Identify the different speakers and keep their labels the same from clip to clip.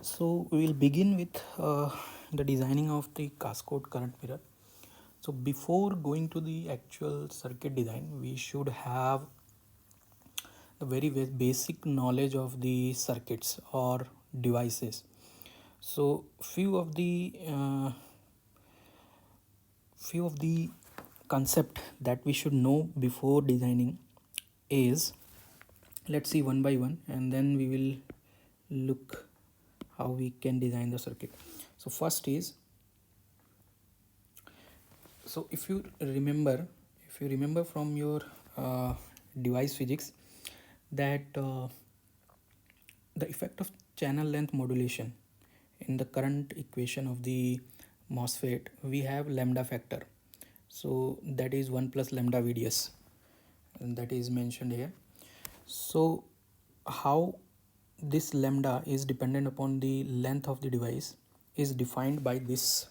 Speaker 1: So we will begin with the designing of the Cascode current mirror. So before going to the actual circuit design, we should have the very basic knowledge of the circuits or devices. So few of the concept that we should know before designing is, let's see one by one, and then we will look how we can design the circuit. So first is, so if you remember from your device physics, that the effect of channel length modulation in the current equation of the MOSFET, we have lambda factor. So that is 1 plus lambda VDS, and that is mentioned here. So how this lambda is dependent upon the length of the device is defined by this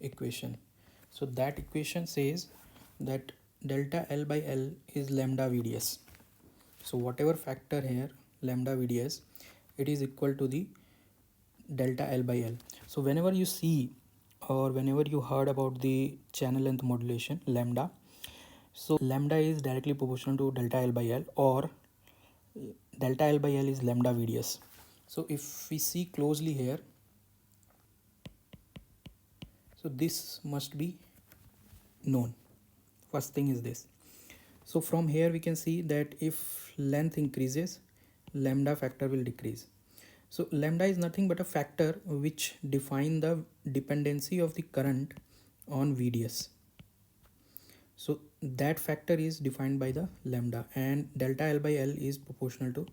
Speaker 1: equation. So that equation says that delta L by L is lambda VDS. So whatever factor here, lambda VDS, it is equal to the delta L by L. So whenever you see or whenever you heard about the channel length modulation, lambda, so lambda is directly proportional to delta L by L, or delta L by L is lambda VDS. So if we see closely here, so this must be known. First thing is this. So from here we can see that if length increases, lambda factor will decrease. So lambda is nothing but a factor which define the dependency of the current on VDS. So that factor is defined by the lambda, and delta L by L is proportional to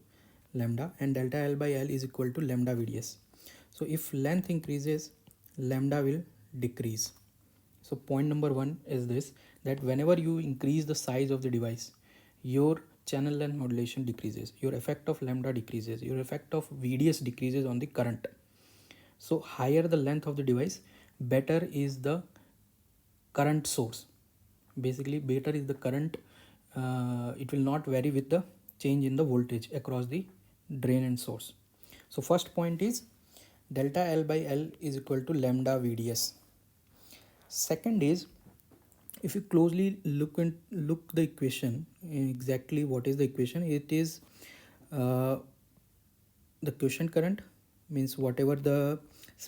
Speaker 1: lambda, and delta L by L is equal to lambda VDS. So if length increases, lambda will decrease. So point number one is this, that whenever you increase the size of the device, your channel length modulation decreases, your effect of lambda decreases, your effect of VDS decreases on the current. So higher the length of the device, better is the current source. Basically better is the current, it will not vary with the change in the voltage across the drain and source. So first point is delta L by L is equal to lambda VDS. Second is, if you closely look the equation, exactly what is the equation, it is the quiescent current, means whatever the,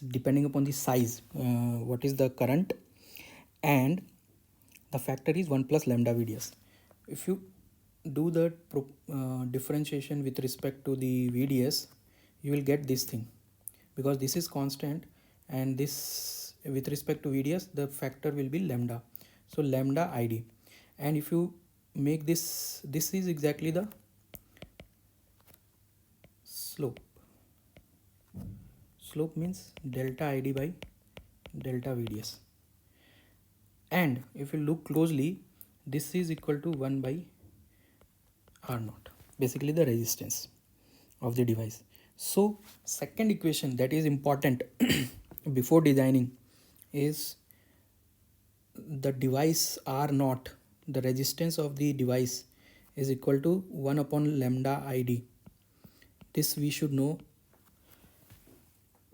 Speaker 1: depending upon the size, what is the current, and the factor is 1 plus lambda VDS. If you do the differentiation with respect to the VDS, you will get this thing, because this is constant, and this with respect to VDS the factor will be lambda, so lambda ID. And if you make this is exactly the slope means delta ID by delta VDS. And if you look closely, this is equal to 1 by R naught, basically the resistance of the device. So second equation that is important before designing is the device R naught, the resistance of the device is equal to 1 upon lambda ID. This we should know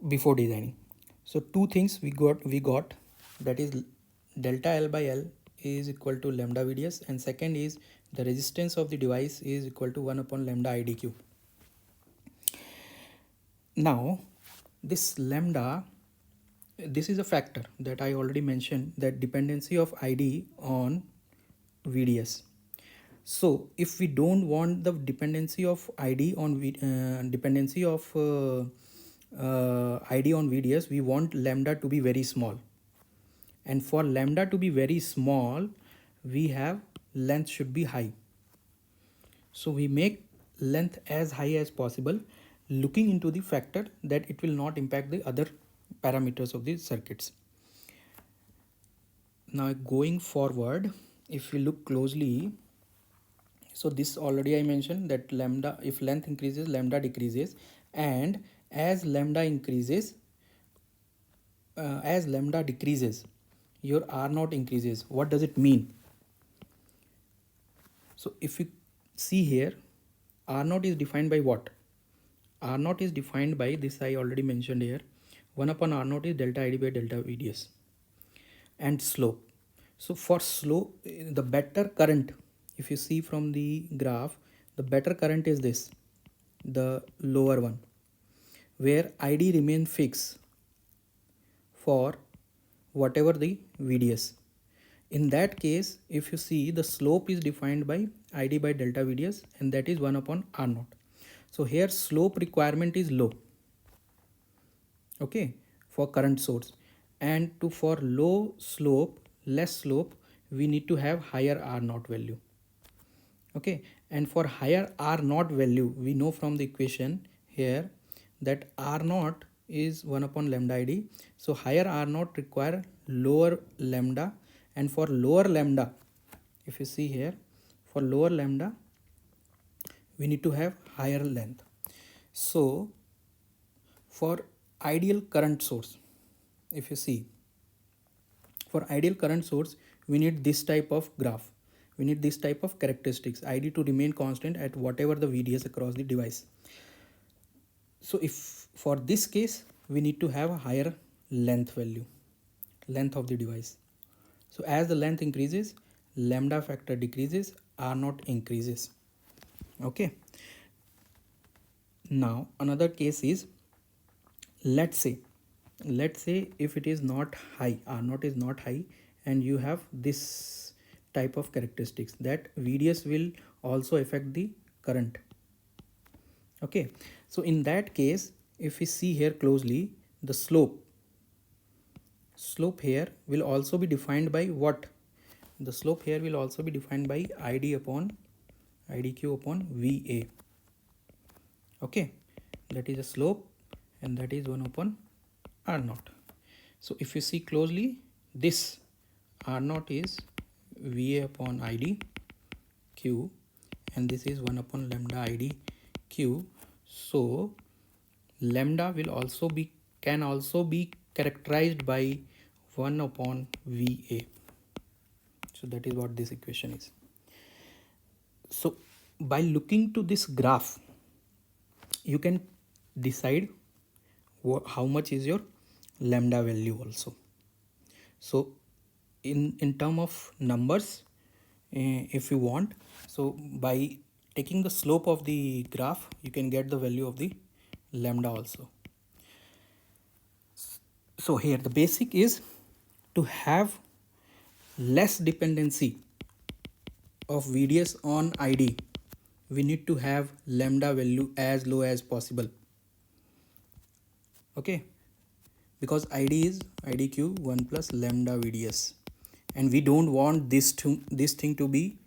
Speaker 1: before designing. So two things we got, that is delta L by L is equal to lambda VDS, and second is the resistance of the device is equal to 1 upon lambda IDQ. Now this lambda, this is a factor that I already mentioned, that dependency of ID on VDS. So if we don't want the dependency of ID on ID on VDS, we want lambda to be very small, and for lambda to be very small, we have length should be high. So we make length as high as possible, looking into the factor that it will not impact the other parameters of the circuits. Now going forward, if we look closely, so this already I mentioned that lambda, if length increases, lambda decreases, and as lambda increases, as lambda decreases, your R naught increases. What does it mean? So if you see here, R naught is defined by what? R naught is defined by this, I already mentioned here. 1 upon R naught is delta ID by delta VDS. And slope. So for slope, the better current, if you see from the graph, the better current is this, the lower one, where ID remain fixed for whatever the VDS. In that case, if you see, the slope is defined by ID by delta VDS, and that is 1 upon R naught. So here slope requirement is low, okay, for current source. And for low slope, less slope, we need to have higher R naught value. Okay, and for higher R naught value, we know from the equation here that R naught is 1 upon lambda ID. So higher R naught require lower lambda, and for lower lambda, if you see here, for lower lambda, we need to have higher length. So for ideal current source, if you see, for ideal current source, we need this type of graph. We need this type of characteristics, ID to remain constant at whatever the VDS across the device. So if for this case, we need to have a higher length value, length of the device. So as the length increases, lambda factor decreases, R naught increases. Okay. Now another case is, let's say if it is not high, R naught is not high, and you have this type of characteristics that VDS will also affect the current. Okay, so in that case, if we see here closely, the slope here will also be defined by what? The slope here will also be defined by IDQ upon VA. Okay, that is a slope, and that is 1 upon R naught. So if you see closely, this R naught is VA upon IDQ, and this is 1 upon lambda IDQ. So lambda will also be, can also be characterized by 1 upon VA. So that is what this equation is. So by looking to this graph, you can decide how much is your lambda value also. So in term of numbers, if you want, so by taking the slope of the graph, you can get the value of the lambda also. So here the basic is to have less dependency of VDS on ID. We need to have lambda value as low as possible. Okay, because ID is IDQ 1 plus lambda VDS, and we don't want this thing to be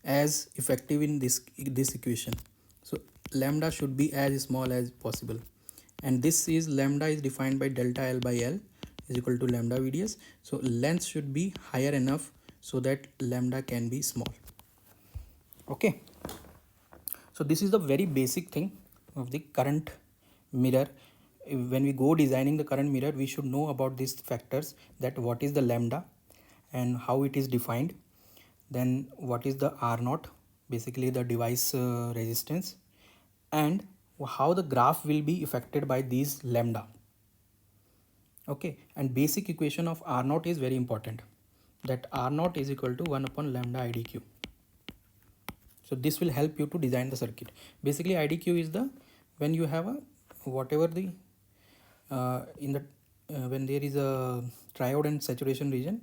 Speaker 1: as effective in this equation. So lambda should be as small as possible, and this is lambda is defined by delta L by L is equal to lambda VDS. So length should be higher enough so that lambda can be small. Okay, so this is the very basic thing of the current mirror. When we go designing the current mirror, we should know about these factors, that what is the lambda and how it is defined, then what is the R naught, basically the device resistance, and how the graph will be affected by these lambda. Okay, and basic equation of R naught is very important, that R naught is equal to 1 upon lambda IDQ. So this will help you to design the circuit. Basically IDQ is the, when you have a whatever the when there is a triode and saturation region,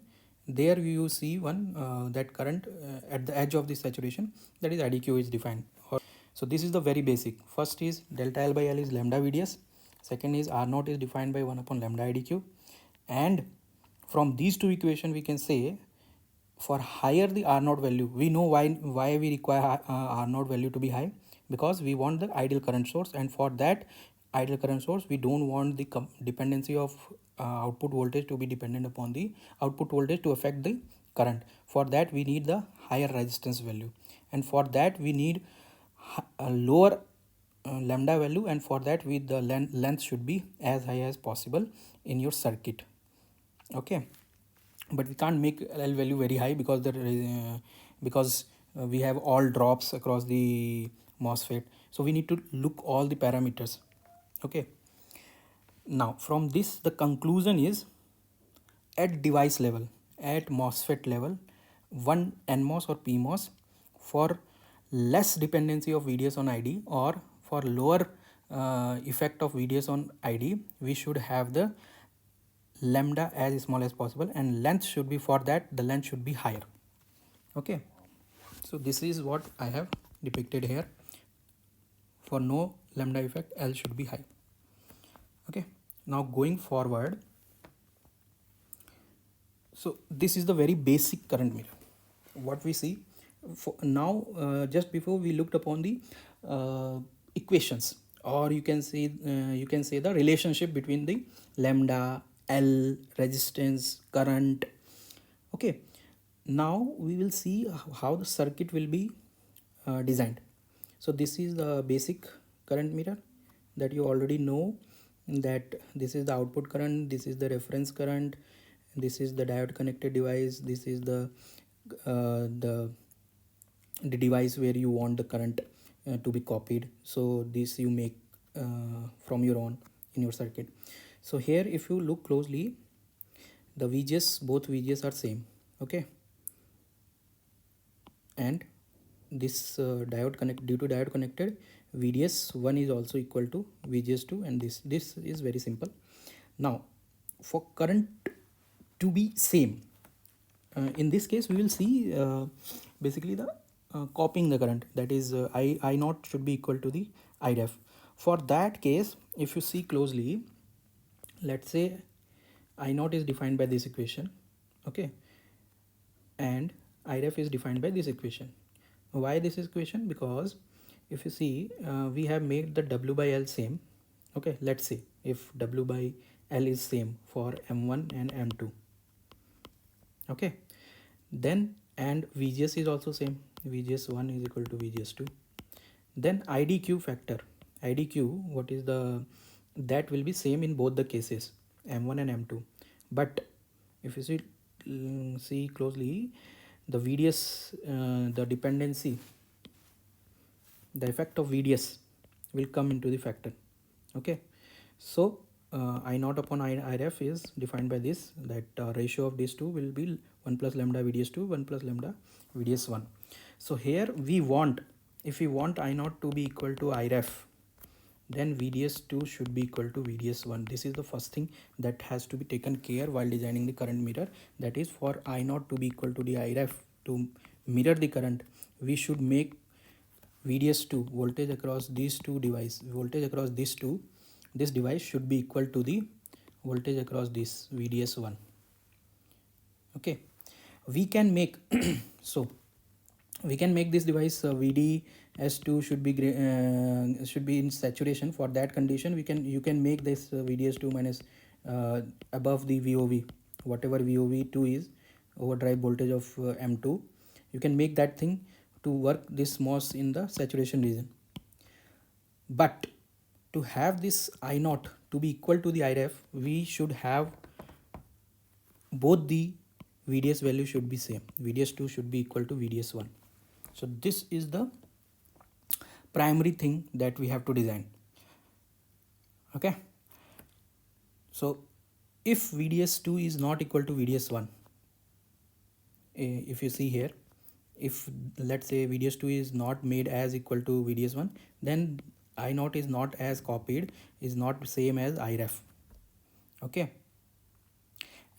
Speaker 1: there you see one that current at the edge of the saturation, that is IDQ is defined. So this is the very basic. First is delta L by L is lambda VDS. Second is R naught is defined by 1 upon lambda IDQ. And from these two equations we can say, for higher the R naught value, we know why we require R naught value to be high, because we want the ideal current source, and for that ideal current source we don't want the dependency of output voltage to be dependent upon the output voltage to affect the current. For that we need the higher resistance value, and for that we need a lower lambda value, and for that with the length should be as high as possible in your circuit. Okay, but we can't make L value very high, because we have all drops across the MOSFET. So we need to look all the parameters. Okay, now from this the conclusion is, at device level, at MOSFET level, one NMOS or PMOS, for less dependency of VDS on ID, or for lower effect of VDS on ID, we should have the lambda as small as possible, and length should be, for that the length should be higher. Okay, so this is what I have depicted here. For no lambda effect, L should be high. Okay, now going forward, so this is the very basic current mirror. What we see for now, just before we looked upon the equations, or you can say the relationship between the lambda, L, resistance, current. Okay, now we will see how the circuit will be designed. So this is the basic current mirror that you already know, that this is the output current, this is the reference current, this is the diode connected device, this is the device where you want the current to be copied. So this you make from your own in your circuit. So here if you look closely, the VGS, both VGS are same. Okay, and this diode connect, due to diode connected, VDS1 is also equal to VGS2, and this is very simple. Now for current to be same, in this case we will see basically the copying the current, that is I naught should be equal to the IREF. For that case, if you see closely, let's say I naught is defined by this equation. Okay, and IREF is defined by this equation. Why this equation? Because if you see, we have made the W by L same. Okay, let's say if W by L is same for M1 and M2. Okay, then, and VGS is also same, VGS1 is equal to VGS2. Then IDQ factor, IDQ, what is the, that will be same in both the cases, M1 and M2. But if you see closely, the VDS, the dependency, the effect of VDS will come into the factor. Okay, so I naught upon IREF is defined by this, that ratio of these two will be 1 plus lambda VDS2, 1 plus lambda VDS1. So here we want, if we want I naught to be equal to IREF, then VDS2 should be equal to VDS1. This is the first thing that has to be taken care while designing the current mirror. That is, for I naught to be equal to the IREF, to mirror the current, we should make VDS2, voltage across these two devices, voltage across these two, this device should be equal to the voltage across this VDS1. Okay, we can make so we can make this device VDS2 should be in saturation. For that condition, you can make this VDS2 minus above the VOV, whatever VOV2 is, overdrive voltage of M2. You can make that thing to work this MOS in the saturation region. But to have this I naught to be equal to the IREF, we should have both the VDS value should be same. VDS2 should be equal to VDS1. So this is the primary thing that we have to design. Okay, so if VDS2 is not equal to VDS1, if you see here, if let's say VDS2 is not made as equal to VDS1, then I naught is not as copied, is not same as IREF. Okay,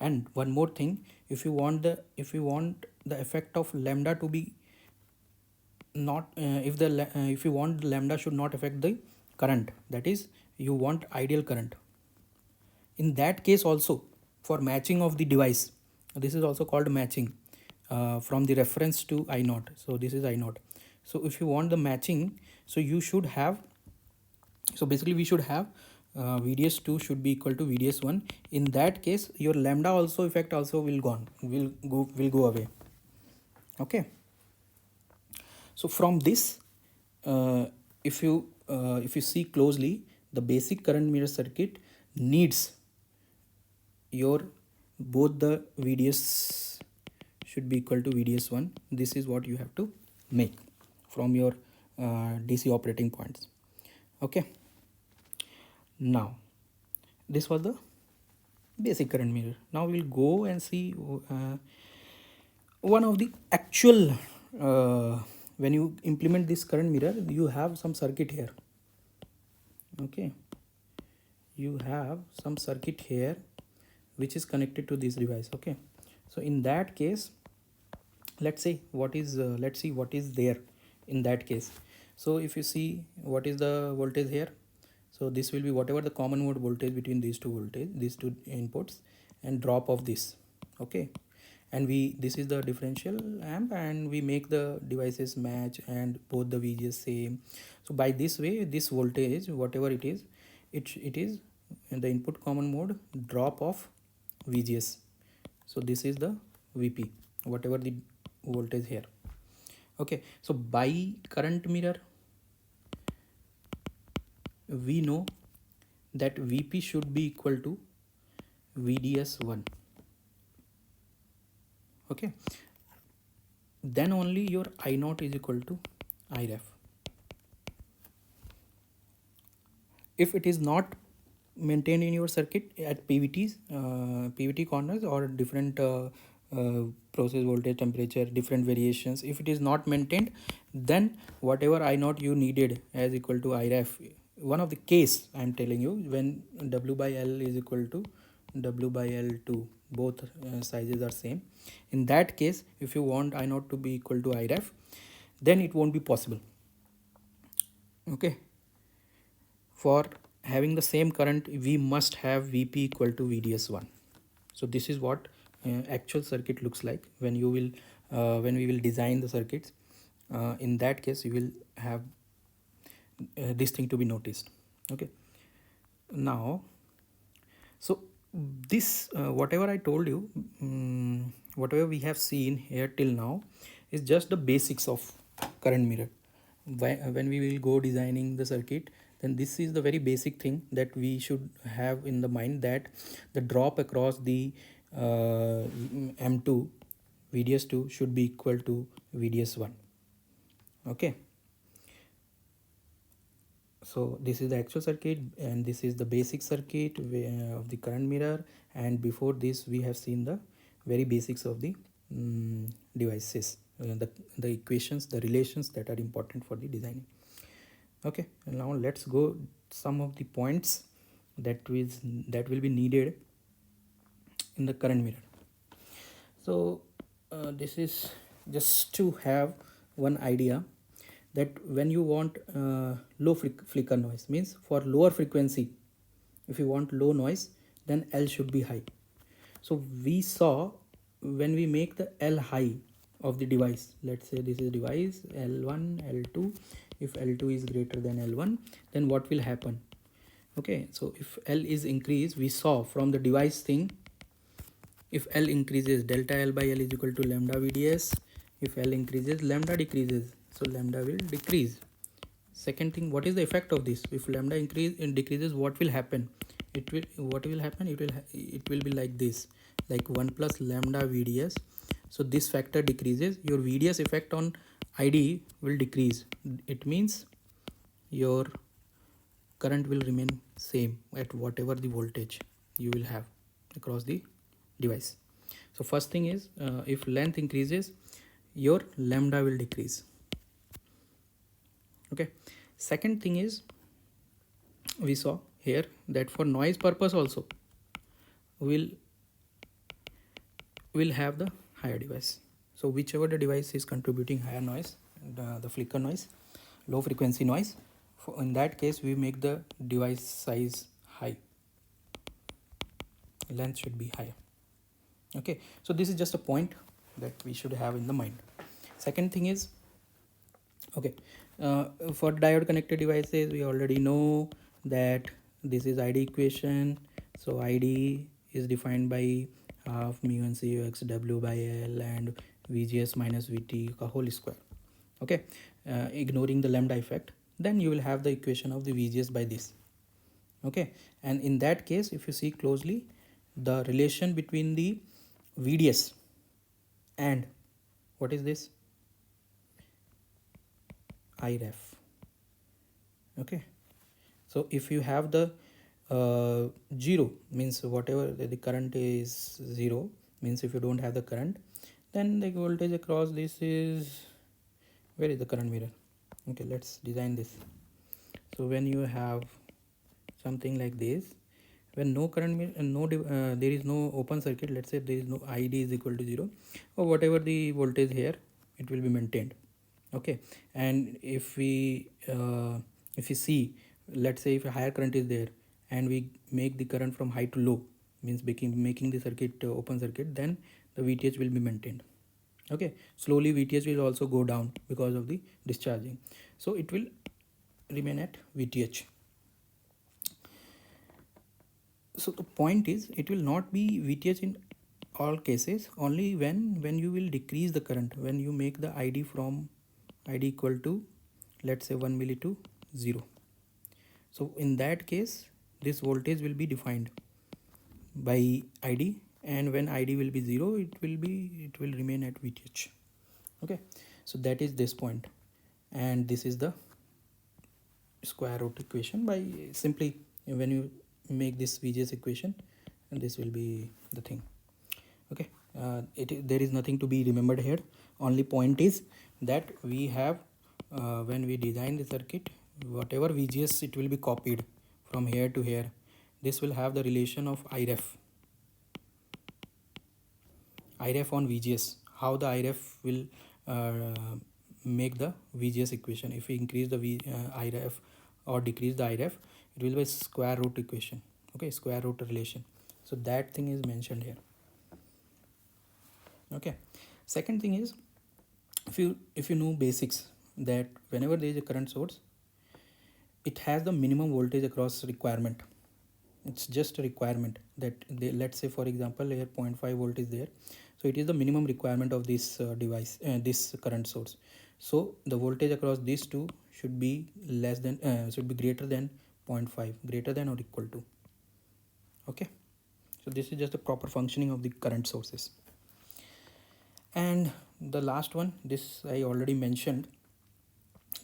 Speaker 1: and one more thing, if you want the effect of lambda to be not if you want lambda should not affect the current, that is you want ideal current, in that case also, for matching of the device, this is also called matching from the reference to I naught. So this is I naught. So if you want the matching, so you should have, so basically we should have VDS2 should be equal to VDS1. In that case, your lambda also effect also will go away. Okay, so from this, if you see closely, the basic current mirror circuit needs your both the VDS should be equal to VDS1. This is what you have to make from your DC operating points. Okay, Now this was the basic current mirror. Now we'll go and see one of the actual when you implement this current mirror, you have some circuit here. Okay, you have some circuit here which is connected to this device. Okay, so in that case, let's see what is there in that case. So if you see what is the voltage here, so this will be whatever the common mode voltage between these two inputs, and drop of this. Okay, and this is the differential amp, and we make the devices match and both the VGS same. So by this way, this voltage whatever it is in the input common mode drop of VGS. So this is the VP, whatever the voltage here. Okay, so by current mirror we know that VP should be equal to VDS1. Okay, then only your I0 is equal to IREF. If it is not maintained in your circuit at PVT corners or different process voltage, temperature, different variations, if it is not maintained, then whatever I0 you needed as equal to IREF, one of the case I am telling you, when W by L is equal to W by L2, both sizes are same. In that case, if you want I0 to be equal to IREF, then it won't be possible. Okay, for having the same current we must have VP equal to VDS1. So this is what actual circuit looks like when you will when we will design the circuits. In that case you will have this thing to be noticed. Okay, now so this whatever I told you, whatever we have seen here till now is just the basics of current mirror. When we will go designing the circuit, then this is the very basic thing that we should have in the mind, that the drop across the M2 VDS2 should be equal to VDS1. Okay, so this is the actual circuit and this is the basic circuit of the current mirror, and before this we have seen the very basics of the devices, the equations, the relations that are important for the designing. Okay, now let's go some of the points that will be needed in the current mirror. So this is just to have one idea that when you want low flicker noise, means for lower frequency, if you want low noise, then L should be high. So we saw when we make the L high of the device, let's say this is device L1, L2, if L2 is greater than L1, then what will happen? Okay, so if L is increased, we saw from the device thing, if L increases, delta L by L is equal to lambda VDS. If L increases, lambda decreases, so lambda will decrease. Second thing, what is the effect of this? If lambda decreases, what will happen? It will be like this, like 1 plus lambda VDS. So this factor decreases, your VDS effect on ID will decrease. It means your current will remain same at whatever the voltage you will have across the device. So first thing is if length increases, your lambda will decrease. Okay, second thing is we saw here that for noise purpose also we'll have the higher device. So whichever the device is contributing higher noise, the flicker noise, low frequency noise, in that case we make the device size high, length should be higher. Okay, so this is just a point that we should have in the mind. Second thing is, okay, for diode connected devices we already know that this is ID equation. So ID is defined by half mu n c x W by L and VGS minus VT whole square. Okay, ignoring the lambda effect, then you will have the equation of the VGS by this. Okay, and in that case if you see closely, the relation between the VDS and what is this? IREF. Okay, so if you have the 0 means whatever the current is 0 means if you don't have the current, then the voltage across this is, where is the current mirror? Okay, let's design this. So when you have something like this, when no current there is no open circuit, let's say there is no id is equal to 0, or whatever the voltage here, it will be maintained. Okay, and if we see, let's say if a higher current is there and we make the current from high to low, means making the circuit open circuit, then the VTH will be maintained. Okay, slowly VTH will also go down because of the discharging, so it will remain at VTH. So the point is, it will not be VTH in all cases, only when you will decrease the current, when you make the id from id equal to, let's say 1 milli to 0. So in that case, this voltage will be defined by id, and when id will be 0, it will remain at VTH. Okay, so that is this point, and this is the square root equation. By simply, when you make this VGS equation, and this will be the thing. Okay, there is nothing to be remembered here. Only point is that we have, when we design the circuit, whatever VGS, it will be copied from here to here. This will have the relation of IREF on VGS. How the IREF will make the VGS equation. If we increase the IREF or decrease the IREF, it will be square root equation. Okay, square root relation. So that thing is mentioned here. Okay, second thing is, if you know basics, that whenever there is a current source, it has the minimum voltage across requirement. It's just a requirement that let's say for example here 0.5 volt is there, so it is the minimum requirement of this device, this current source. So the voltage across these two should be should be greater than 0.5, greater than or equal to. Okay, so this is just the proper functioning of the current sources. And the last one, this I already mentioned,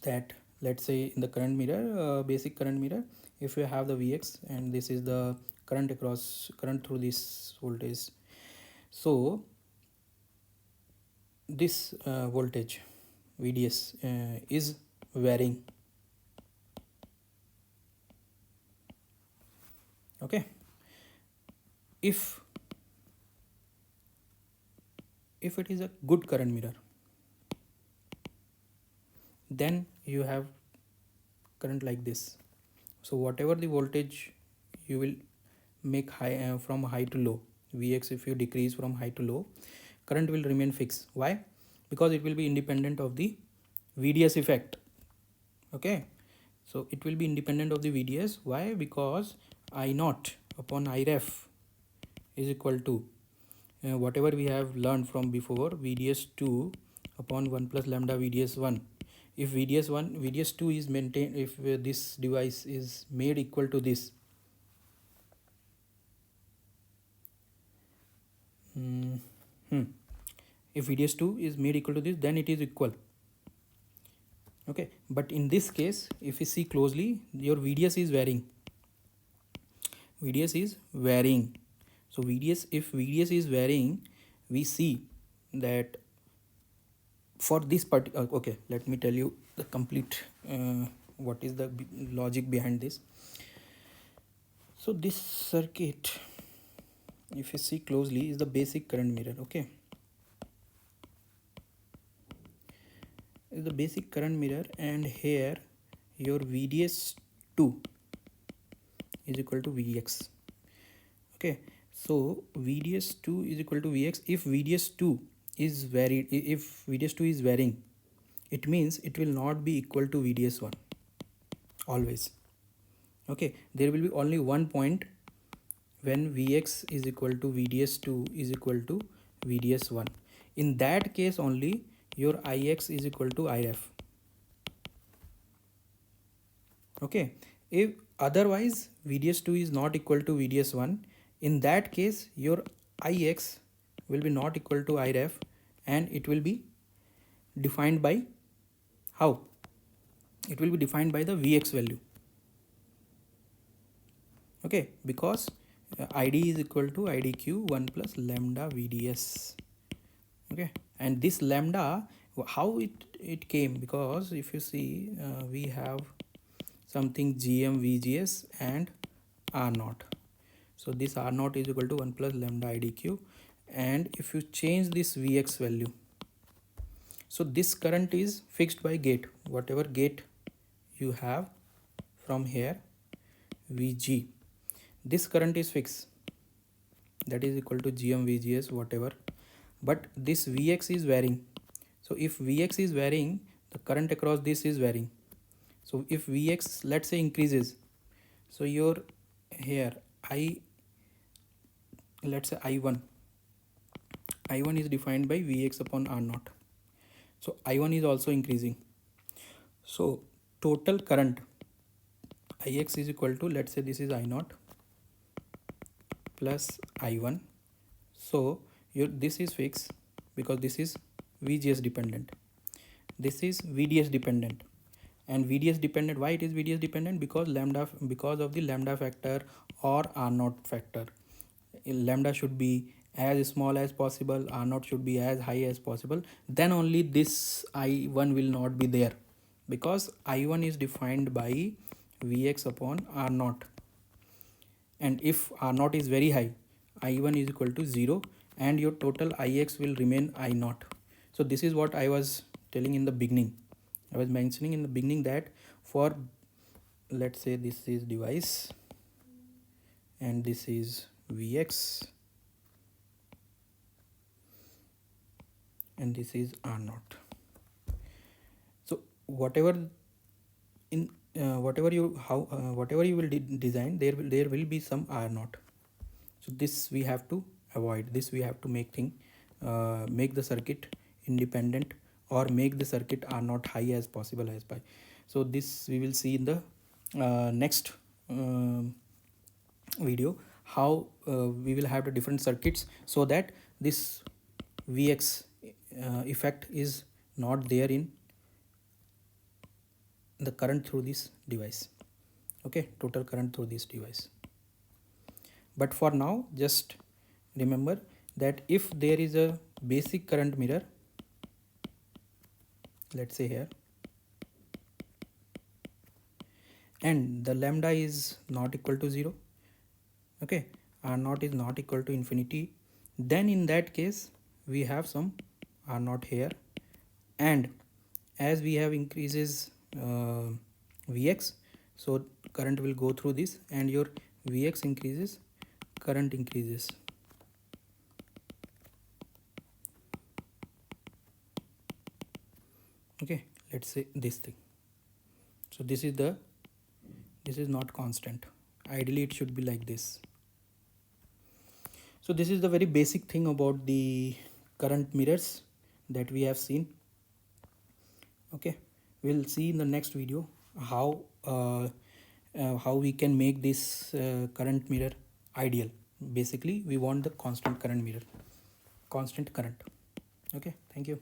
Speaker 1: that let's say in the current mirror, basic current mirror, if you have the Vx and this is the current through this voltage, so this voltage VDS is varying. Okay, if it is a good current mirror, then you have current like this. So whatever the voltage you will make high from high to low, Vx, if you decrease from high to low, current will remain fixed. Why? Because it will be independent of the VDS effect. Okay, so it will be independent of the VDS. Why? Because I naught upon IREF is equal to whatever we have learned from before, VDS2 upon 1 plus lambda VDS1. If VDS2 is maintained, if this device is made equal to this, if VDS2 is made equal to this, then it is equal. Okay, but in this case, if you see closely, your VDS is varying. VDS is varying. So if VDS is varying, we see that for this particular, okay, let me tell you the complete what is the logic behind this. So this circuit, if you see closely, is the basic current mirror. Okay, is the basic current mirror, and here your VDS2 is equal to Vx. Okay, so VDS2 is equal to Vx. If VDS2 is varied, if VDS2 is varying, it means it will not be equal to VDS1 always. Okay, there will be only one point when Vx is equal to VDS2 is equal to VDS1. In that case only your Ix is equal to IREF. Okay, if otherwise VDS2 is not equal to VDS1, in that case your Ix will be not equal to IREF, and it will be defined by how? It will be defined by the Vx value. okay, because id is equal to idq 1 plus lambda vds. Okay, and this lambda, how it came, because if you see we have something gm vgs and r naught. So this r naught is equal to 1 plus lambda idq, and if you change this vx value, so this current is fixed by gate, whatever gate you have from here, vg, this current is fixed, that is equal to gm vgs whatever, but this vx is varying. So if vx is varying, the current across this is varying. So if vx, let's say, increases, so your here let's say i1 is defined by vx upon r naught. So i1 is also increasing, so total current ix is equal to, let's say this is i0 plus i1. So this is fixed because this is vgs dependent, this is vds dependent, and vds dependent, why it is vds dependent? Because of the lambda factor or r naught factor. Lambda should be as small as possible, r naught should be as high as possible, then only this i1 will not be there, because i1 is defined by vx upon r naught, and if r naught is very high, i1 is equal to 0, and your total ix will remain i0. So this is what I was telling in the beginning. I was mentioning in the beginning that for, let's say this is device and this is vx and this is r naught. So whatever you will design, there will be some r naught. So this we have to avoid, this we have to make the circuit independent, or make the circuit r naught high as possible as by. So this we will see in the next video, how we will have the different circuits, so that this vx effect is not there in the current through this device. Okay, total current through this device. But for now, just remember that if there is a basic current mirror, let's say here, and the lambda is not equal to 0, okay, r naught is not equal to infinity, then in that case we have some r naught here, and as we have increases vx, so current will go through this, and your vx increases, current increases. Okay, let's say this thing. So this is not constant, ideally it should be like this. So this is the very basic thing about the current mirrors that we have seen. Okay, we'll see in the next video how we can make this current mirror ideal. Basically we want the constant current mirror, constant current. Okay, thank you.